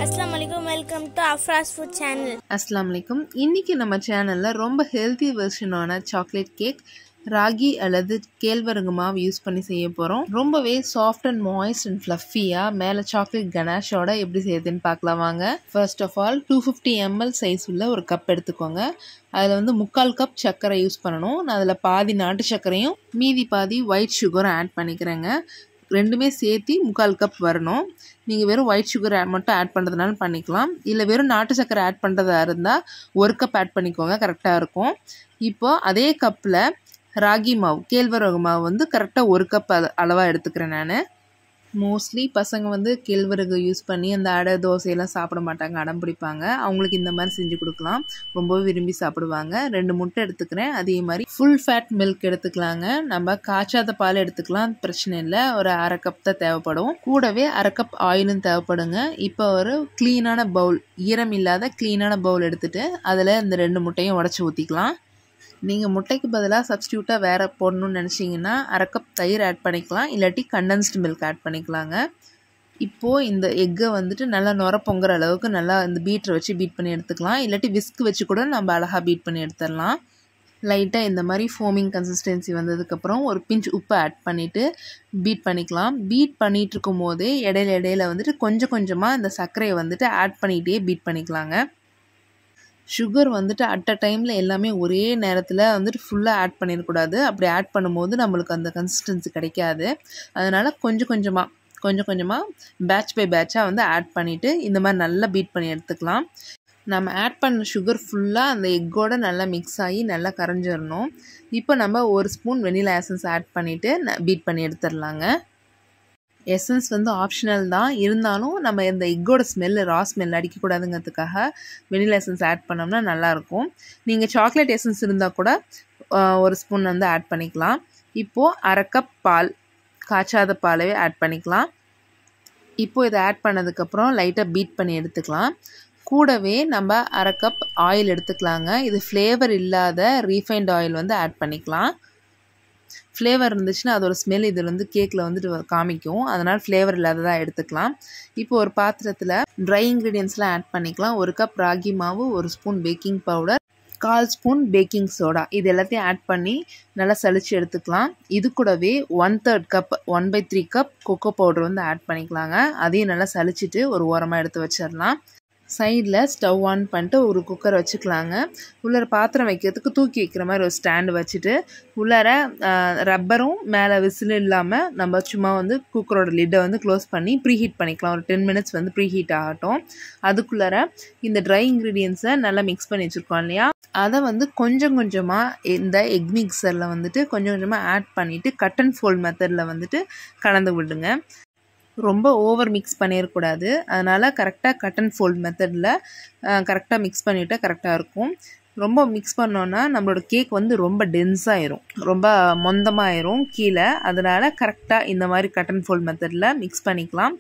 अस्सलाम वालेकुम welcome to Afraz food channel अस्सलाम वालेकुम இன்னைக்கு நம்ம சேனல்ல ரொம்ப ஹெல்தி வெர்ஷனான சாக்லேட் கேக் ராகி அல்லது கேழ்வரகு மாவு யூஸ் பண்ணி செய்ய போறோம். ரொம்பவே சாஃப்ட் அண்ட் மாய்ஸ்ட் அண்ட் ஃப்ளஃபியா மேல சாக்லேட் கனாஷோட எப்படி செய்யறதுன்னு பார்க்கலாம் வாங்க. First of all 250 ml size உள்ள ஒரு கப் எடுத்துக்கோங்க. அதில் வந்து 1/4 கப் சர்க்கரை யூஸ் பண்ணணும். நான் அதில் பாதி நாட்டு சர்க்கரையும் மீதி பாதி ஒயிட் சுகரும் ஆட் பண்ணிக்கிறேங்க. ரெண்டுமே சேர்த்து 1/4 கப் வரணும். நீங்கள் வெறும் ஒயிட் சுகர் மட்டும் ஆட் பண்ணுறதுனால பண்ணிக்கலாம், இல்லை வெறும் நாட்டு சர்க்கரை ஆட் பண்ணுறதா இருந்தால் 1 கப் ஆட் பண்ணிக்கோங்க, கரெக்டாக இருக்கும். இப்போது அதே கப்பில் ராகி மாவு கேழ்வரகு மாவு வந்து கரெக்டாக 1 கப் அளவாக எடுத்துக்கிறேன். நான் மோஸ்ட்லி பசங்க வந்து கேழ்வரகு யூஸ் பண்ணி அந்த அடை தோசையெல்லாம் சாப்பிட மாட்டாங்க, அடம் பிடிப்பாங்க. அவங்களுக்கு இந்த மாதிரி செஞ்சு கொடுக்கலாம், ரொம்பவே விரும்பி சாப்பிடுவாங்க. 2 முட்டை எடுத்துக்கிறேன். அதே மாதிரி ஃபுல் ஃபேட் மில்க் எடுத்துக்கலாங்க. நம்ம காய்ச்சாத பால் எடுத்துக்கலாம், பிரச்சனை இல்லை. ஒரு 1/2 கப் தான் தேவைப்படும். கூடவே 1/2 கப் ஆயிலும் தேவைப்படுங்க. இப்போ ஒரு க்ளீனான பவுல், ஈரம் இல்லாத க்ளீனான பவுல் எடுத்துகிட்டு அதில் இந்த 2 முட்டையும் உடச்சி ஊற்றிக்கலாம். நீங்கள் முட்டைக்கு பதிலாக சப்ஸ்டியூட்டாக வேறு போடணும்னு நினச்சிங்கன்னா 1/2 கப் தயிர் ஆட் பண்ணிக்கலாம், இல்லாட்டி கண்டென்ஸ்டு மில்க் ஆட் பண்ணிக்கலாங்க. இப்போது இந்த எக்கை வந்துட்டு நல்லா நுர பொங்குற அளவுக்கு நல்லா இந்த பீட்டரை வச்சு பீட் பண்ணி எடுத்துக்கலாம், இல்லாட்டி விஸ்க் வச்சு கூட நம்ம அழகாக பீட் பண்ணி எடுத்துடலாம். லைட்டாக இந்த மாதிரி ஃபோமிங் கன்சிஸ்டன்சி வந்ததுக்கப்புறம் ஒரு பிஞ்ச் உப்பு ஆட் பண்ணிவிட்டு பீட் பண்ணிக்கலாம். பீட் பண்ணிகிட்டு இருக்கும் போதே இடையில வந்துட்டு கொஞ்சம் கொஞ்சமாக இந்த சர்க்கரையை வந்துட்டு ஆட் பண்ணிகிட்டே பீட் பண்ணிக்கலாங்க. சுகர் வந்துட்டு அட் அ டைமில் எல்லாமே ஒரே நேரத்தில் வந்துட்டு ஃபுல்லாக ஆட் பண்ணிடக்கூடாது. அப்படி ஆட் பண்ணும்போது நம்மளுக்கு அந்த கன்சிஸ்டன்சி கிடைக்காது. அதனால் கொஞ்சம் கொஞ்சமாக பேட்ச் பை பேட்சாக வந்து ஆட் பண்ணிவிட்டு இந்த மாதிரி நல்லா பீட் பண்ணி எடுத்துக்கலாம். நம்ம ஆட் பண்ண சுகர் ஃபுல்லாக அந்த எக்கோடு நல்லா மிக்ஸ் ஆகி நல்லா கரைஞ்சிடணும். இப்போ நம்ம 1 ஸ்பூன் வெனிலா எசன்ஸ் ஆட் பண்ணிவிட்டு பீட் பண்ணி எடுத்துடலாங்க. எசன்ஸ் வந்து ஆப்ஷனல் தான், இருந்தாலும் நம்ம இந்த எக்கோட ஸ்மெல்லு ரா ஸ்மெல் அடிக்கக்கூடாதுங்கிறதுக்காக வெனிலா எசன்ஸ் ஆட் பண்ணோம்னா நல்லாயிருக்கும். நீங்கள் சாக்லேட் எசன்ஸ் இருந்தால் கூட 1 ஸ்பூன் வந்து ஆட் பண்ணிக்கலாம். இப்போது 1/2 கப் பால், காய்ச்சாத பாலவே ஆட் பண்ணிக்கலாம். இப்போது இதை ஆட் பண்ணதுக்கப்புறம் லைட்டாக பீட் பண்ணி எடுத்துக்கலாம். கூடவே நம்ம 1/2 கப் ஆயில் எடுத்துக்கலாங்க. இது ஃப்ளேவர் இல்லாத ரீஃபைண்ட் ஆயில் வந்து ஆட் பண்ணிக்கலாம். ஃப்ளேவர் இருந்துச்சுன்னா அதோட ஸ்மெல் இதில் வந்து கேக்கில் வந்துட்டு காமிக்கும், அதனால் ஃப்ளேவர் இல்லாததாக எடுத்துக்கலாம். இப்போ ஒரு பாத்திரத்தில் ட்ரை இன்க்ரீடியன்ஸ்லாம் ஆட் பண்ணிக்கலாம். 1 கப் ராகி மாவு, 1 spoon baking powder, 1/4 spoon baking soda, இது எல்லாத்தையும் ஆட் பண்ணி நல்லா சலிச்சு எடுத்துக்கலாம். இது கூடவே 1/3 கப் 1/3 கப் கொக்கோ பவுடர் வந்து ஆட் பண்ணிக்கலாங்க. அதையும் நல்லா சலிச்சிட்டு ஒரு ஓரமாக எடுத்து வச்சிடலாம். சைடில் ஸ்டவ் ஆன் பண்ணிட்டு ஒரு குக்கர் வச்சுக்கலாங்க. உள்ளார பாத்திரம் வைக்கிறதுக்கு தூக்கி வைக்கிற மாதிரி ஒரு ஸ்டாண்டு வச்சுட்டு உள்ளார ரப்பரும் மேலே விசில் இல்லாமல் நம்ம சும்மா வந்து குக்கரோட லிட்டை வந்து க்ளோஸ் பண்ணி ப்ரீஹீட் பண்ணிக்கலாம். ஒரு 10 மினிட்ஸ் வந்து ப்ரீஹீட் ஆகட்டும். அதுக்குள்ளார இந்த ட்ரை இன்க்ரீடியன்ஸை நல்லா மிக்ஸ் பண்ணி வச்சுருக்கோம் இல்லையா, அதை வந்து கொஞ்சம் கொஞ்சமாக இந்த எக் மிக்சரில் வந்துட்டு கொஞ்சம் கொஞ்சமாக ஆட் பண்ணிவிட்டு கட் அண்ட் ஃபோல்ட் மெத்தடில் வந்துட்டு கலந்து விடுங்க. ரொம்ப ஓவர் மிக்ஸ் பண்ணிடக்கூடாது. அதனால் கரெக்டாக கட் அண்ட் ஃபோல்ட் மெத்தடில் கரெக்டாக மிக்ஸ் பண்ணிவிட்டால் கரெக்டாக இருக்கும். ரொம்ப மிக்ஸ் பண்ணோன்னா நம்மளோட கேக் வந்து ரொம்ப டென்ஸாகிடும், ரொம்ப மொந்தமாயிரும் கீழே. அதனால் கரெக்டாக இந்த மாதிரி கட் அண்ட் ஃபோல்ட் மெத்தடில் மிக்ஸ் பண்ணிக்கலாம்.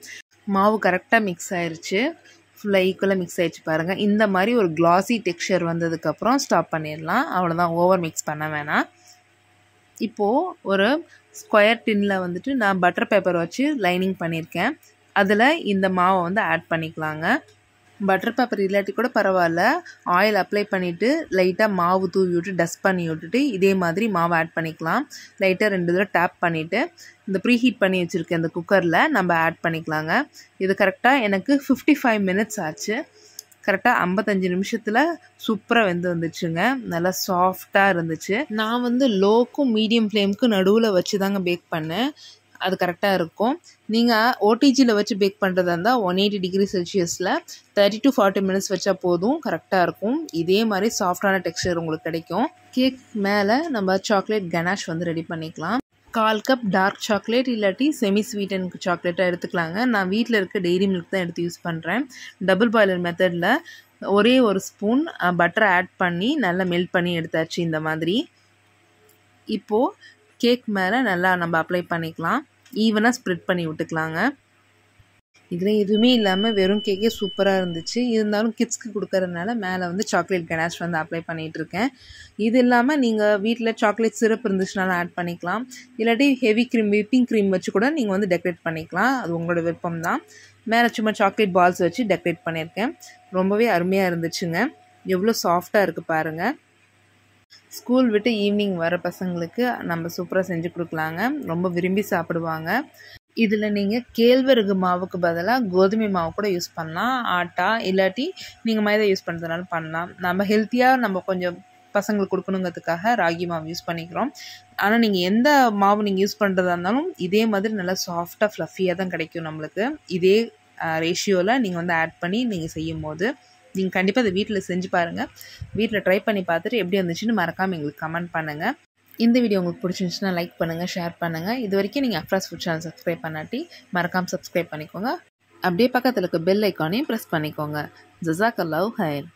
மாவு கரெக்டாக மிக்ஸ் ஆயிடுச்சு, ஃபுல்லாக ஈக்குவலாக மிக்ஸ் ஆகிடுச்சு பாருங்கள். இந்த மாதிரி ஒரு கிளாஸி டெக்ஸ்சர் வந்ததுக்கப்புறம் ஸ்டாப் பண்ணிடலாம். அவ்வளோதான், ஓவர் மிக்ஸ் பண்ண வேணாம். இப்போது ஒரு ஸ்கொயர் டின்னில் வந்துட்டு நான் பட்டர் பேப்பர் வச்சு லைனிங் பண்ணியிருக்கேன். அதில் இந்த மாவை வந்து ஆட் பண்ணிக்கலாங்க. பட்டர் பேப்பர் இல்லாட்டி கூட பரவாயில்ல, ஆயில் அப்ளை பண்ணிவிட்டு லைட்டாக மாவு தூவி விட்டு டஸ்ட் பண்ணி விட்டுட்டு இதே மாதிரி மாவு ஆட் பண்ணிக்கலாம். லைட்டாக 2 தடவை டேப் பண்ணிவிட்டு இந்த ப்ரீஹீட் பண்ணி வச்சுருக்க இந்த குக்கரில் நம்ம ஆட் பண்ணிக்கலாங்க. இது கரெக்டாக எனக்கு 55 மினிட்ஸ் ஆச்சு. கரெக்டாக 55 நிமிஷத்தில் சூப்பராக வெந்து வந்துச்சுங்க. நல்லா சாஃப்டாக இருந்துச்சு. நான் வந்து லோக்கும் மீடியம் ஃப்ளேமுக்கு நடுவில் வச்சு தாங்க பேக் பண்ணேன், அது கரெக்டாக இருக்கும். நீங்கள் ஓடிஜியில் வச்சு பேக் பண்ணுறதா இருந்தால் 180 டிகிரி செல்சியஸில் 30 to 40 மினிட்ஸ் வச்சா போதும், கரெக்டாக இருக்கும். இதே மாதிரி சாஃப்டான டெக்ஸ்சர் உங்களுக்கு கிடைக்கும். கேக் மேலே நம்ம சாக்லேட் கனாஷ் வந்து ரெடி பண்ணிக்கலாம். 1/4 கப் டார்க் சாக்லேட் இல்லாட்டி செமி ஸ்வீட் அண்ட் சாக்லேட்டாக எடுத்துக்கலாங்க. நான் வீட்டில் இருக்க டெய்ரி மில்க் தான் எடுத்து யூஸ் பண்ணுறேன். டபுள் பாய்லர் மெத்தடில் ஒரே 1 ஸ்பூன் பட்டரை ஆட் பண்ணி நல்லா மெல்ட் பண்ணி எடுத்தாச்சு இந்த மாதிரி. இப்போது கேக் மேலே நல்லா நம்ம அப்ளை பண்ணிக்கலாம், ஈவனாக ஸ்ப்ரெட் பண்ணி விட்டுக்கலாங்க. இதில் எதுவுமே இல்லாமல் வெறும் கேக்கே சூப்பராக இருந்துச்சு. இருந்தாலும் கிட்ஸ்க்கு கொடுக்கறதுனால மேலே வந்து சாக்லேட் கனாஷ் வந்து அப்ளை பண்ணிகிட்ருக்கேன். இது இல்லாமல் நீங்கள் வீட்டில் சாக்லேட் சிரப் இருந்துச்சுனாலும் ஆட் பண்ணிக்கலாம், இல்லாட்டி ஹெவி க்ரீம் விப்பிங் க்ரீம் வச்சு கூட நீங்கள் வந்து டெக்கரேட் பண்ணிக்கலாம். அது உங்களோட விருப்பம் தான். மேலே சும்மா சாக்லேட் பால்ஸ் வச்சு டெக்கரேட் பண்ணியிருக்கேன். ரொம்பவே அருமையாக இருந்துச்சுங்க. எவ்வளோ சாஃப்டாக இருக்குது பாருங்கள். ஸ்கூல் விட்டு ஈவினிங் வர பசங்களுக்கு நம்ம சூப்பராக செஞ்சு கொடுக்கலாங்க. ரொம்ப விரும்பி சாப்பிடுவாங்க. இதில் நீங்கள் கேழ்வரகு மாவுக்கு பதிலாக கோதுமை மாவு கூட யூஸ் பண்ணலாம். ஆட்டா இல்லாட்டி நீங்கள் மைதா யூஸ் பண்ணுறதுனால பண்ணலாம். நம்ம ஹெல்த்தியாக நம்ம கொஞ்சம் பசங்களுக்கு கொடுக்கணுங்கிறதுக்காக ராகி மாவு யூஸ் பண்ணிக்கிறோம். ஆனால் நீங்கள் எந்த மாவு நீங்கள் யூஸ் பண்ணுறதா இருந்தாலும் இதே மாதிரி நல்லா சாஃப்டாக ஃப்ளஃபியாக தான் கிடைக்கும் நம்மளுக்கு. இதே ரேஷியோவில் நீங்கள் வந்து ஆட் பண்ணி நீங்கள் செய்யும் போது நீங்கள் கண்டிப்பாக அதை வீட்டில் செஞ்சு பாருங்கள். வீட்டில் ட்ரை பண்ணி பார்த்துட்டு எப்படி வந்துச்சுன்னு மறக்காமல் எங்களுக்கு கமெண்ட் பண்ணுங்கள். இந்த வீடியோ உங்களுக்கு பிடிச்சிருந்துச்சுன்னா லைக் பண்ணுங்கள், ஷேர் பண்ணுங்கள். இது வரைக்கும் நீங்கள் அஃப்ராஸ் ஃபுட் சேனல் சப்ஸ்கிரைப் பண்ணாட்டி மறக்காமல் சப்ஸ்கிரைப் பண்ணிக்கோங்க. அப்படியே பக்கத்தில் இருக்க பெல் ஐக்கானையும் ப்ரெஸ் பண்ணிக்கோங்க. ஜஸாக்கல்லாஹு ஹைர்.